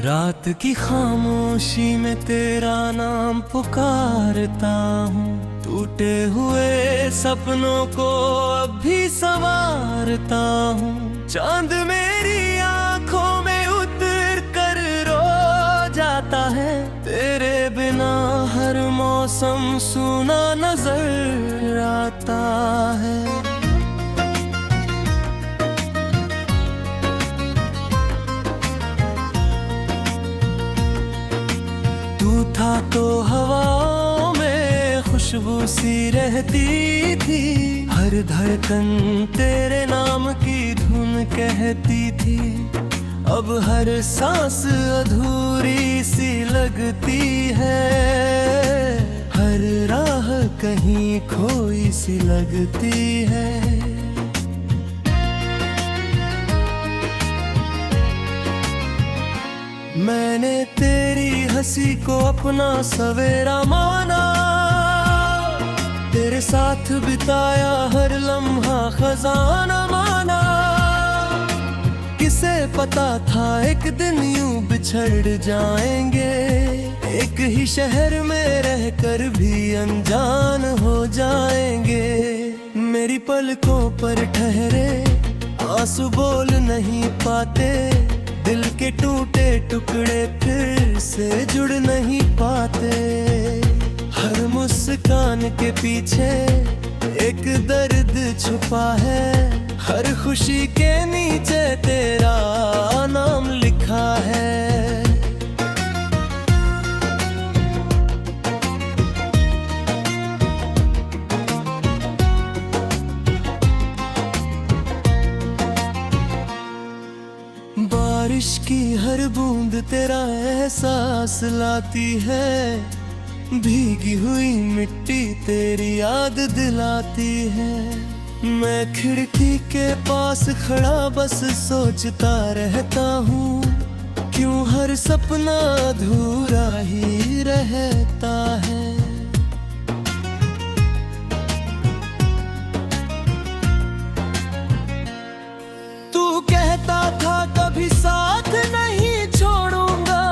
रात की खामोशी में तेरा नाम पुकारता हूँ, टूटे हुए सपनों को अब भी संवारता हूँ। चांद मेरी आंखों में उतर कर रो जाता है, तेरे बिना हर मौसम सूना नजर आता है। तू था तो हवाओं में खुशबू सी रहती थी, हर धड़कन तेरे नाम की धुन कहती थी। अब हर सांस अधूरी सी लगती है, हर राह कहीं खोई सी लगती है। मैंने तेरी हंसी को अपना सवेरा माना, तेरे साथ बिताया हर लम्हा खजाना माना। किसे पता था एक दिन यूं बिछड़ जाएंगे, एक ही शहर में रहकर भी अनजान हो जाएंगे। मेरी पलकों पर ठहरे आंसू बोल नहीं पाते, दिल के टूटे टुकड़े फिर से जुड़ नहीं पाते। हर मुस्कान के पीछे एक दर्द छुपा है, हर खुशी के नीचे तेरा नाम लिखा है। बारिश की हर बूंद तेरा एहसास लाती है, भीगी हुई मिट्टी तेरी याद दिलाती है। मैं खिड़की के पास खड़ा बस सोचता रहता हूँ, क्यों हर सपना अधूरा ही रहता है। तू कहता था कभी साथ नहीं छोड़ूंगा,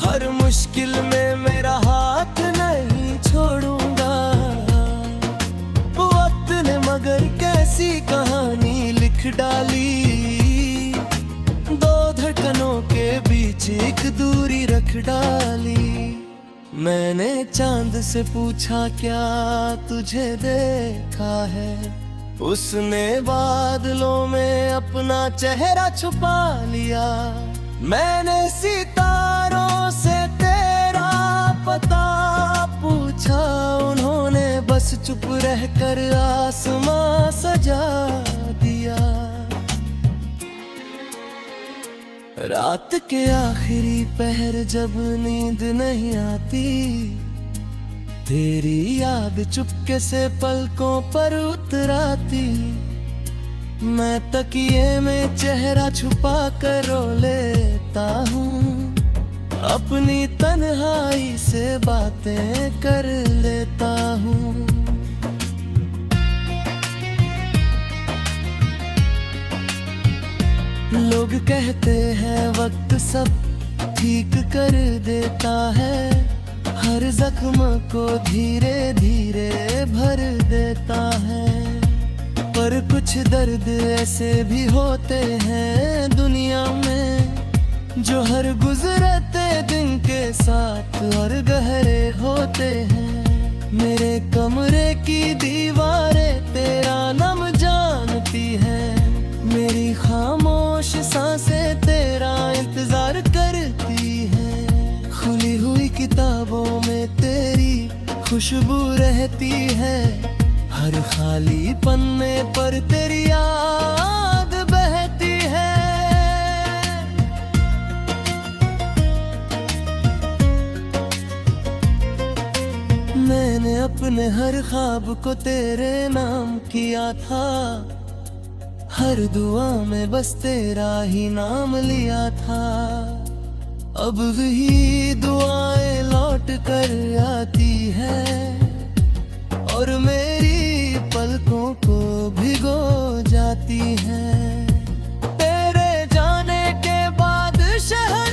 हर मुश्किल में मेरा हाथ नहीं छोड़ूंगा। वक्त ने मगर कैसी कहानी लिख डाली, दो धड़कनों के बीच एक दूरी रख डाली। मैंने चांद से पूछा क्या तुझे देखा है, उसने बादलों में अपना चेहरा छुपा लिया। मैंने सितारों से तेरा पता पूछा, उन्होंने बस चुप रहकर आसमां सजा दिया। रात के आखिरी पहर जब नींद नहीं आती, तेरी याद चुपके से पलकों पर उतराती। मैं तकिए में चेहरा छुपा कर रो लेता हूँ, अपनी तन्हाई से बातें कर लेता हूँ। लोग कहते हैं वक्त सब ठीक कर देता है, हर जख्म को धीरे धीरे भर देता है। पर कुछ दर्द ऐसे भी होते हैं दुनिया में, जो हर गुजरते दिन के साथ और गहरे होते हैं। मेरे कमरे की दीवारें तेरा नाम जानती हैं, मेरी खामोश सांसें तेरा इंतजार करती हैं। खुली हुई किताबों में तेरी खुशबू रहती है, हर खाली पन्ने पर तेरी याद बहती है। मैंने अपने हर ख्वाब को तेरे नाम किया था, हर दुआ में बस तेरा ही नाम लिया था। अब वही दुआएं लौट कर आती है, और मेरी पलकों को भिगो जाती है। तेरे जाने के बाद शहर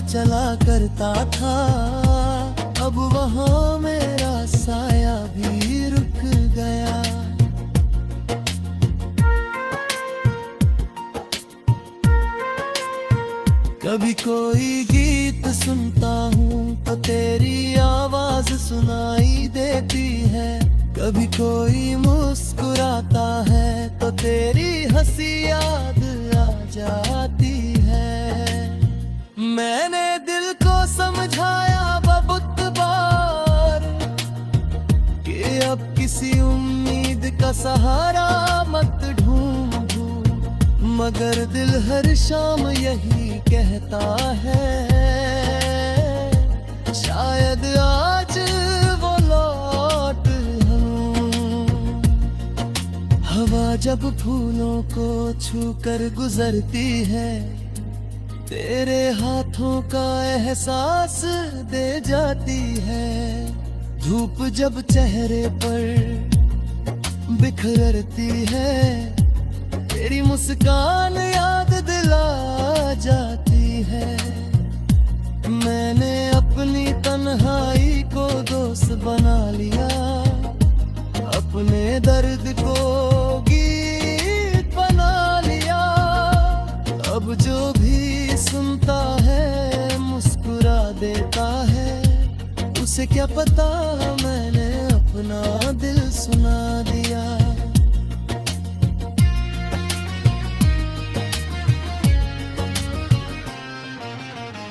चला करता था, अब वहाँ मेरा साया भी रुक गया। कभी कोई गीत सुनता हूँ तो तेरी आवाज सुनाई देती है, कभी कोई मुस्कुराता है तो तेरी हंसी याद आ जाती है। मैंने दिल को समझाया बहुत बार कि अब किसी उम्मीद का सहारा मत ढूंढूं, मगर दिल हर शाम यही कहता है, शायद आज वो लौट आऊं। हवा जब फूलों को छू कर गुजरती है, तेरे हाथों का एहसास दे जाती है। धूप जब चेहरे पर बिखरती है, तेरी मुस्कान याद दिला जाती है। मैंने अपनी तन्हाई को दोस्त बना लिया, अपने दर्द को गीत बना लिया। अब जो भी सुनता है मुस्कुरा देता है, उसे क्या पता मैंने अपना दिल सुना दिया।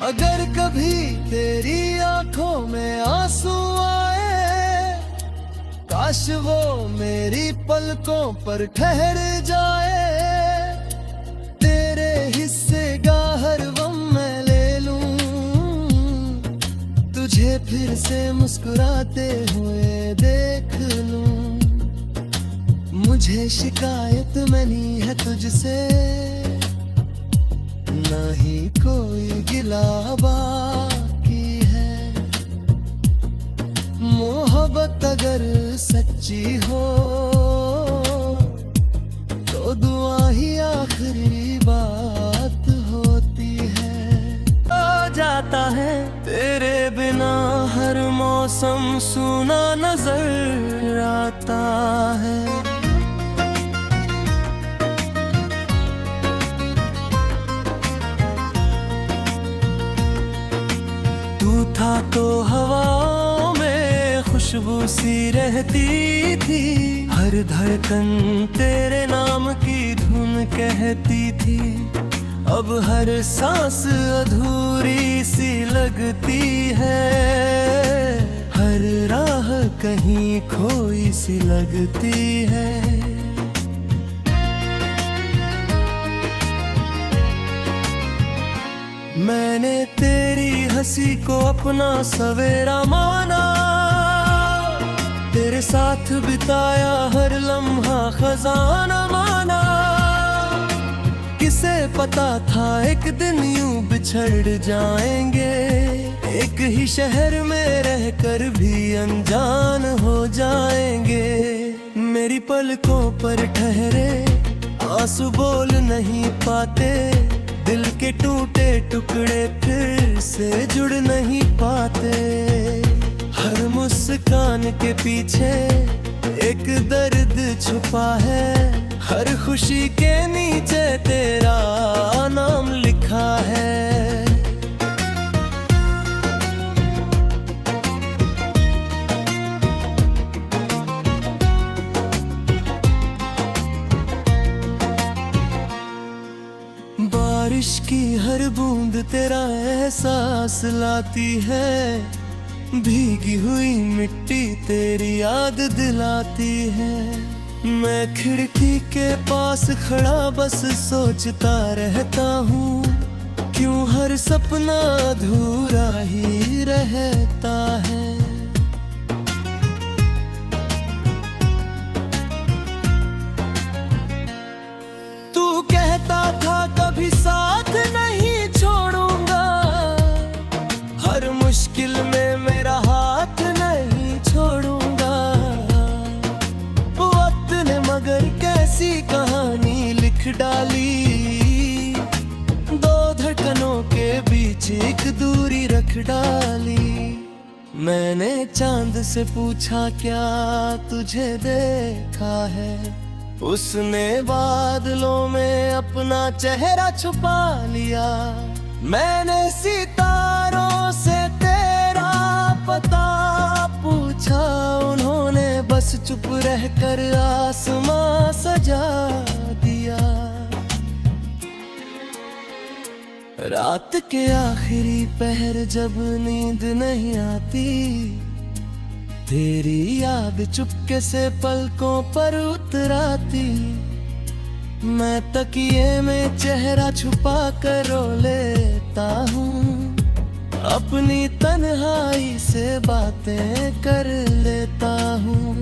अगर कभी तेरी आंखों में आंसू आए, काश वो मेरी पलकों पर ठहर जाए। तेरे हिस्से का हर गम मैं ले लूं, तुझे फिर से मुस्कुराते हुए देख लूं। मुझे शिकायत नहीं है तुझसे, नहीं कोई गिला बाकी है। मोहब्बत अगर सच्ची हो तो दुआ ही आखिरी बात होती है। आ जाता है तेरे बिना हर मौसम सूना नजर आता है। तू था तो हवाओं में खुशबू सी रहती थी, हर धड़कन तेरे नाम की धुन कहती थी। अब हर सांस अधूरी सी लगती है, हर राह कहीं खोई सी लगती है। मैंने तेरी हंसी को अपना सवेरा माना, तेरे साथ बिताया हर लम्हा खजाना माना। किसे पता था एक दिन यूं बिछड़ जाएंगे, एक ही शहर में रहकर भी अनजान हो जाएंगे। मेरी पलकों पर ठहरे आंसू बोल नहीं पाते, दिल के टूटे टुकड़े फिर से जुड़ नहीं पाते। हर मुस्कान के पीछे एक दर्द छुपा है, हर खुशी के नीचे तेरा नाम लिखा है। बारिश की हर बूंद तेरा एहसास लाती है, भीगी हुई मिट्टी तेरी याद दिलाती है। मैं खिड़की के पास खड़ा बस सोचता रहता हूँ, क्यों हर सपना अधूरा ही रहता है। तू कहता था कभी साथ नहीं छोड़ूंगा, हर मुश्किल में मेरा हाथ नहीं छोड़ूंगा। वक्त ने मगर कैसी कहानी लिख डाली, दो धड़कनों के बीच एक दूरी रख डाली। मैंने चांद से पूछा क्या तुझे देखा है, उसने बादलों में अपना चेहरा छुपा लिया। मैंने सितारों से तेरा पता पूछा, उन्होंने बस चुप रहकर आसमां सजा दिया। रात के आखिरी पहर जब नींद नहीं आती, तेरी याद चुपके से पलकों पर उतराती। मैं तकिए में चेहरा छुपा कर रो लेता हूँ, अपनी तन्हाई से बातें कर लेता हूँ।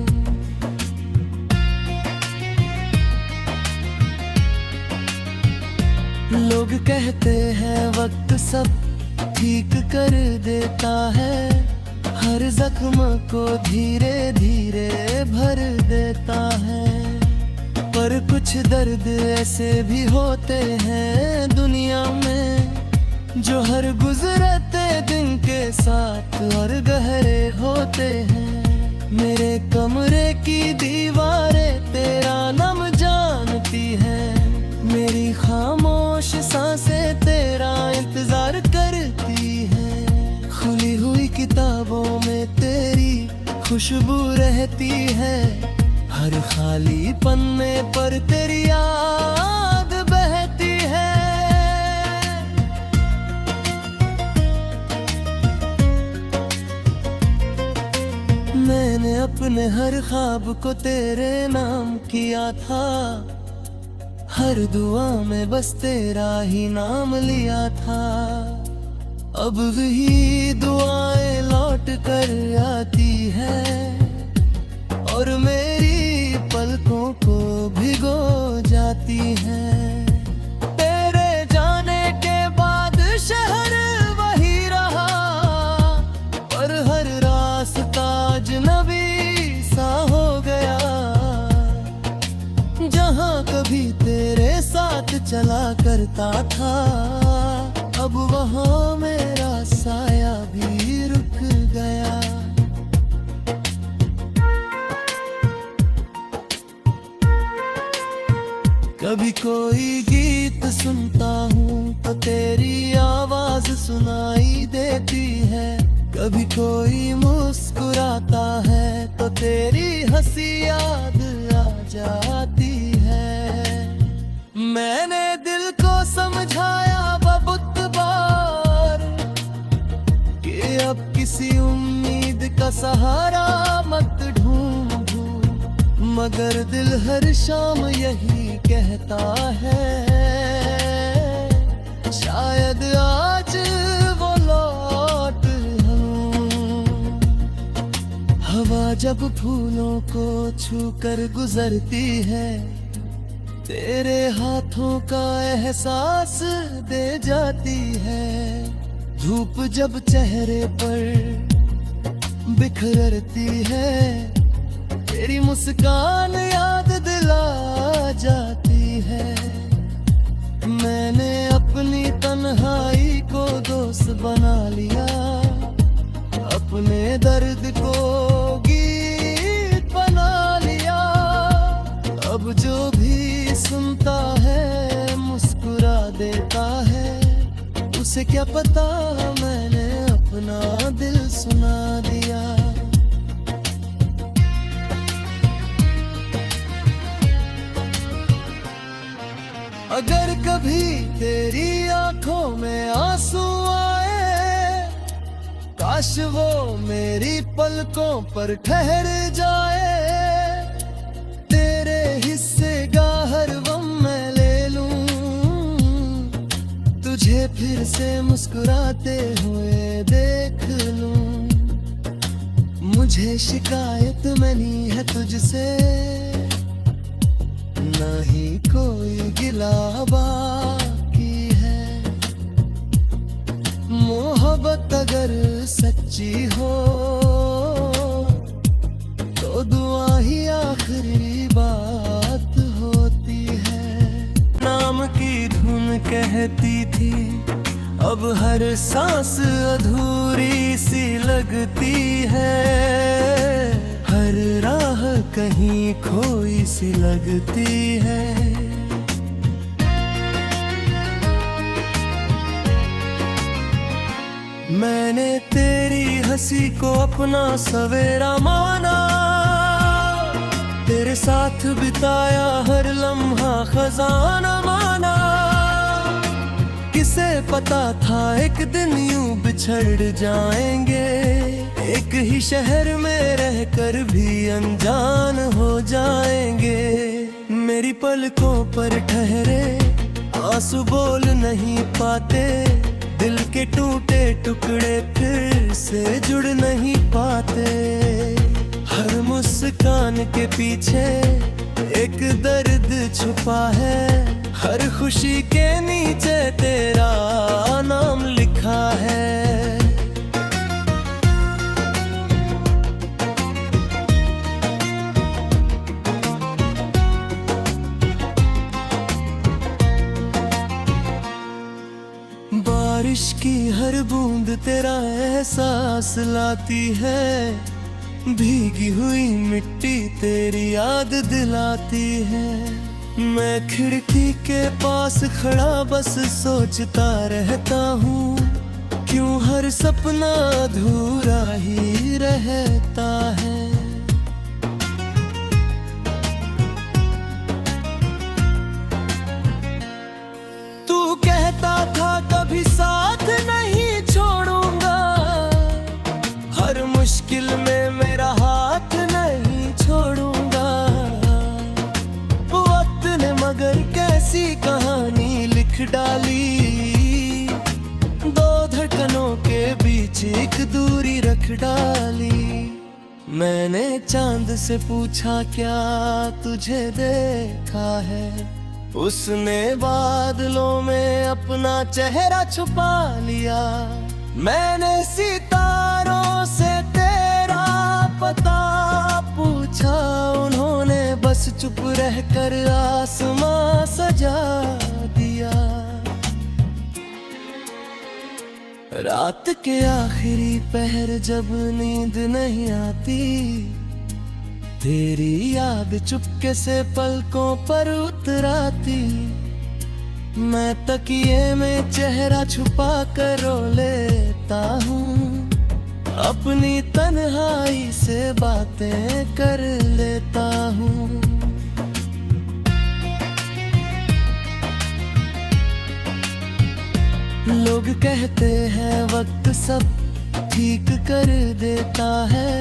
लोग कहते हैं वक्त सब ठीक कर देता है, हर जख्म को धीरे धीरे भर देता है। पर कुछ दर्द ऐसे भी होते हैं दुनिया में, जो हर गुजरते दिन के साथ और गहरे होते हैं। मेरे कमरे की दीवारें तेरा नाम जानती हैं, मेरी खामोश सांसें तेरा इंतजार करती हैं। खुली हुई किताबों में तेरी खुशबू रहती है, हर खाली पन्ने पर तेरी याद बहती है। मैंने अपने हर ख्वाब को तेरे नाम किया था, हर दुआ में बस तेरा ही नाम लिया था। अब वही दुआएं लौट कर आती है, और मेरी पलकों को भिगो जाती है। तेरे जाने के बाद शहर वही रहा, पर हर रास्ता अजनबी सा हो गया। जहाँ कभी तेरे साथ चला करता था, अब वहाँ मेरा साया भी रुक गया। कभी कोई गीत सुनता हूँ तो तेरी आवाज सुनाई देती है, कभी कोई मुस्कुराता है तो तेरी हंसी याद आ जाती है। मैंने दिल को समझाया बहुत बार कि अब किसी उम्मीद का सहारा मत ढूंढूं, मगर दिल हर शाम यही कहता है, शायद आज वो लौट आऊं। हवा जब फूलों को छू कर गुजरती है, तेरे हाथों का एहसास दे जाती है। धूप जब चेहरे पर बिखरती है, तेरी मुस्कान याद दिला जाती है। मैंने अपनी तन्हाई को दोस्त बना लिया, अपने दर्द को गीत बना लिया। अब जो भी सुनता है मुस्कुरा देता है, उसे क्या पता मैंने अपना दिल सुना दिया। अगर कभी तेरी आंखों में आंसू आए, काश वो मेरी पलकों पर ठहर जाए। तेरे हिस्से का हर गम मैं ले लूं, तुझे फिर से मुस्कुराते हुए देख लूं। मुझे शिकायत नहीं है तुझसे, नहीं कोई गिला बाकी है। मोहब्बत अगर सच्ची हो तो दुआ ही आखिरी बात होती है। नाम की धुन कहती थी अब हर सांस अधूरी सी लगती है, हर राह कहीं खोई सी लगती है। मैंने तेरी हंसी को अपना सवेरा माना, तेरे साथ बिताया हर लम्हा खजाना माना। किसे पता था एक दिन यूं बिछड़ जाएंगे, एक ही शहर में रहकर भी अनजान हो जाएंगे। मेरी पलकों पर ठहरे आंसू बोल नहीं पाते, दिल के टूटे टुकड़े फिर से जुड़ नहीं पाते। हर मुस्कान के पीछे एक दर्द छुपा है, हर खुशी के नीचे तेरा नाम लिखा है। बारिश की हर बूंद तेरा एहसास लाती है, भीगी हुई मिट्टी तेरी याद दिलाती है। मैं खिड़की के पास खड़ा बस सोचता रहता हूँ, क्यों हर सपना अधूरा ही रहता है। तू कहता था कभी साथ नहीं छोड़ूंगा, हर मुश्किल में मेरा हाथ नहीं छोड़ूंगा। वक्त ने मगर कैसी कहानी लिख डाली, दो धड़कनों के बीच एक दूरी रख डाली। मैंने चांद से पूछा क्या तुझे देखा है, उसने बादलों में अपना चेहरा छुपा लिया। मैंने सितारों से तेरा पता पूछा, उन्होंने बस चुप रहकर आसमां सजा दिया। रात के आखिरी पहर जब नींद नहीं आती, तेरी याद चुपके से पलकों पर उतराती। मैं तकिए में चेहरा छुपा कर रो लेता हूँ, अपनी तन्हाई से बातें कर लेता हूँ। लोग कहते हैं वक्त सब ठीक कर देता है,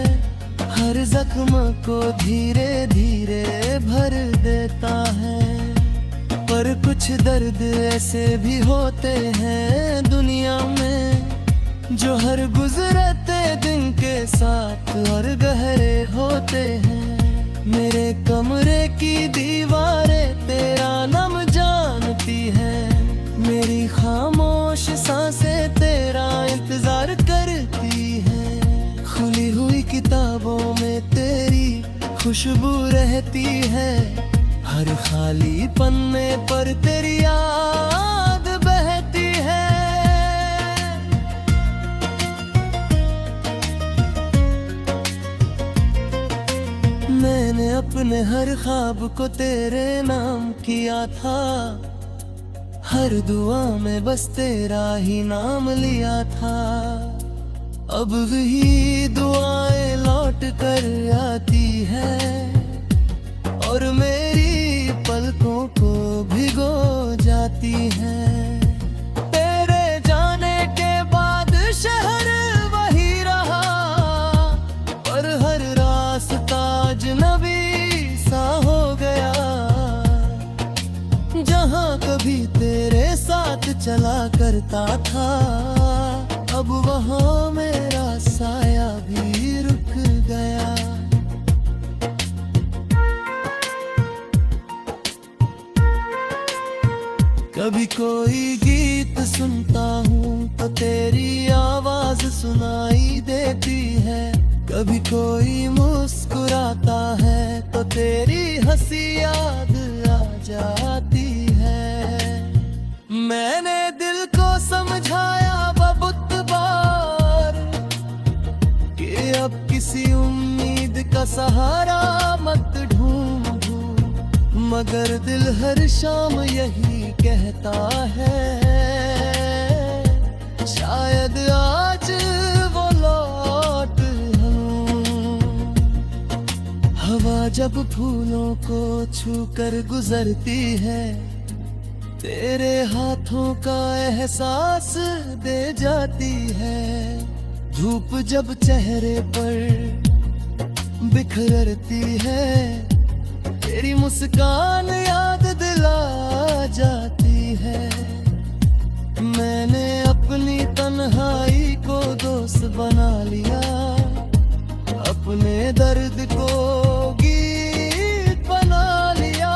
हर जख्म को धीरे धीरे भर देता है। पर कुछ दर्द ऐसे भी होते हैं दुनिया में, जो हर गुजरते दिन के साथ और गहरे होते हैं। मेरे कमरे की दीवारें तेरा नाम जानती हैं, मेरी खामोश सांसें तेरा इंतजार करती हैं। खुली हुई किताबों में तेरी खुशबू रहती है, हर खाली पन्ने पर तेरी याद बहती है। मैंने अपने हर ख्वाब को तेरे नाम किया था, हर दुआ में बस तेरा ही नाम लिया था। अब वही दुआएं लौट कर आती है, और मेरी पलकों को भिगो जाती है। तेरे जाने के बाद शहर वही रहा, पर हर रास्ता अजनबी सा हो गया। जहाँ कभी तेरे साथ चला करता था, अब वहाँ मेरा साया भी रुक गया। कभी कोई गीत सुनता हूँ तो तेरी आवाज सुनाई देती है, कभी कोई मुस्कुराता है तो तेरी हंसी याद आ जाती है। मैंने दिल को समझाया का सहारा मत ढूंढूं, मगर दिल हर शाम यही कहता है, शायद आज वो लौट आऊं। हवा जब फूलों को छू कर गुजरती है, तेरे हाथों का एहसास दे जाती है। धूप जब चेहरे पर बिखरती है, तेरी मुस्कान याद दिला जाती है। मैंने अपनी तन्हाई को दोस्त बना लिया, अपने दर्द को गीत बना लिया।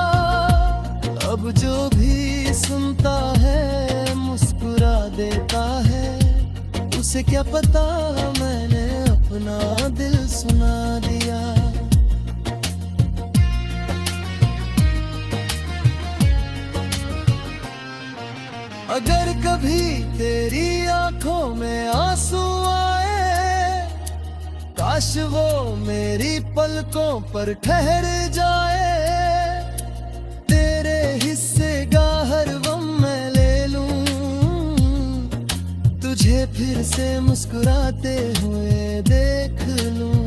अब जो भी सुनता है मुस्कुरा देता है, उसे क्या पता मैंने अपना दिल सुना दिया। अगर कभी तेरी आंखों में आंसू आए, काश वो मेरी पलकों पर ठहर जाए। तेरे हिस्से का हर गम मैं ले लूं, तुझे फिर से मुस्कुराते हुए देख लूं।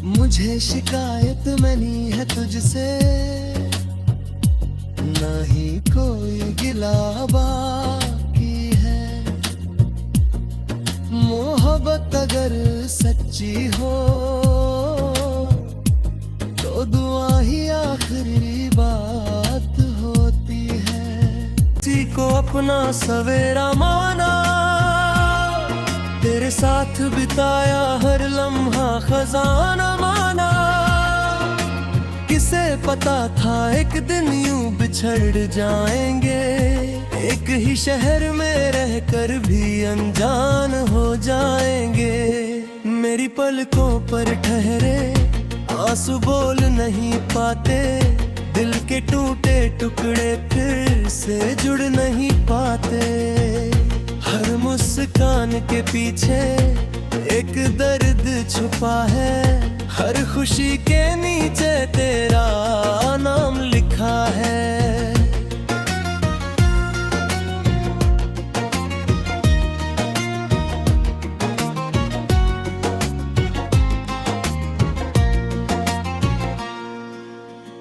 मुझे शिकायत नहीं है तुझसे, ना ही कोई गिला बाकी है। मोहब्बत अगर सच्ची हो तो दुआ ही आखिरी बात होती है। किसी को अपना सवेरा माना, तेरे साथ बिताया हर लम्हा खजाना माना। किसे पता था एक दिन यूं बिछड़ जाएंगे, एक ही शहर में रहकर भी अनजान हो जाएंगे। मेरी पलकों पर ठहरे आंसू बोल नहीं पाते, दिल के टूटे टुकड़े फिर से जुड़ नहीं पाते। हर मुस्कान के पीछे एक दर्द छुपा है, हर खुशी के नीचे तेरा नाम लिखा है।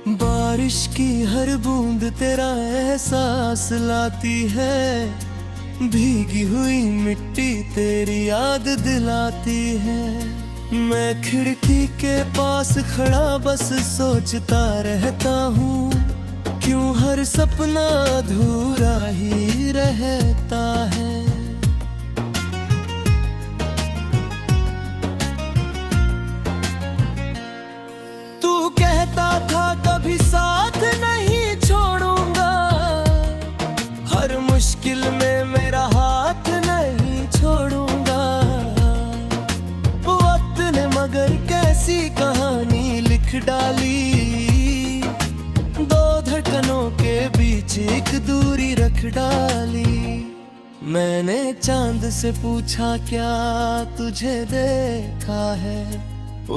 बारिश की हर बूंद तेरा एहसास लाती है, भीगी हुई मिट्टी तेरी याद दिलाती है। मैं खिड़की के पास खड़ा बस सोचता रहता हूँ, क्यों हर सपना अधूरा ही रहता है। तू कहता था कभी साथ नहीं छोड़ूंगा, हर मुश्किल में मेरा हाथ नहीं छोड़ूंगा। वक्त ने मगर कैसी कहानी लिख डाली, दो धड़कनों के बीच एक दूरी रख डाली। मैंने चांद से पूछा क्या तुझे देखा है,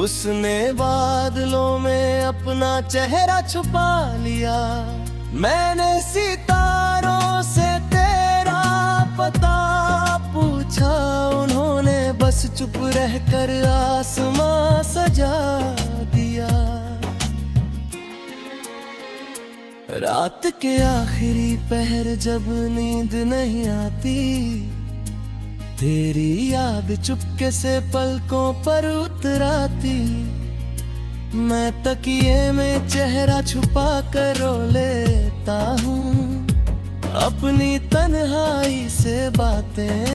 उसने बादलों में अपना चेहरा छुपा लिया। मैंने सितारों से तेरा पता पूछा, उन्होंने बस चुप रहकर आसमां सजा दिया। रात के आखिरी पहर जब नींद नहीं आती, तेरी याद चुपके से पलकों पर उतराती। मैं तकिए में चेहरा छुपा कर रो लेता हूँ, अपनी तन्हाई से बातें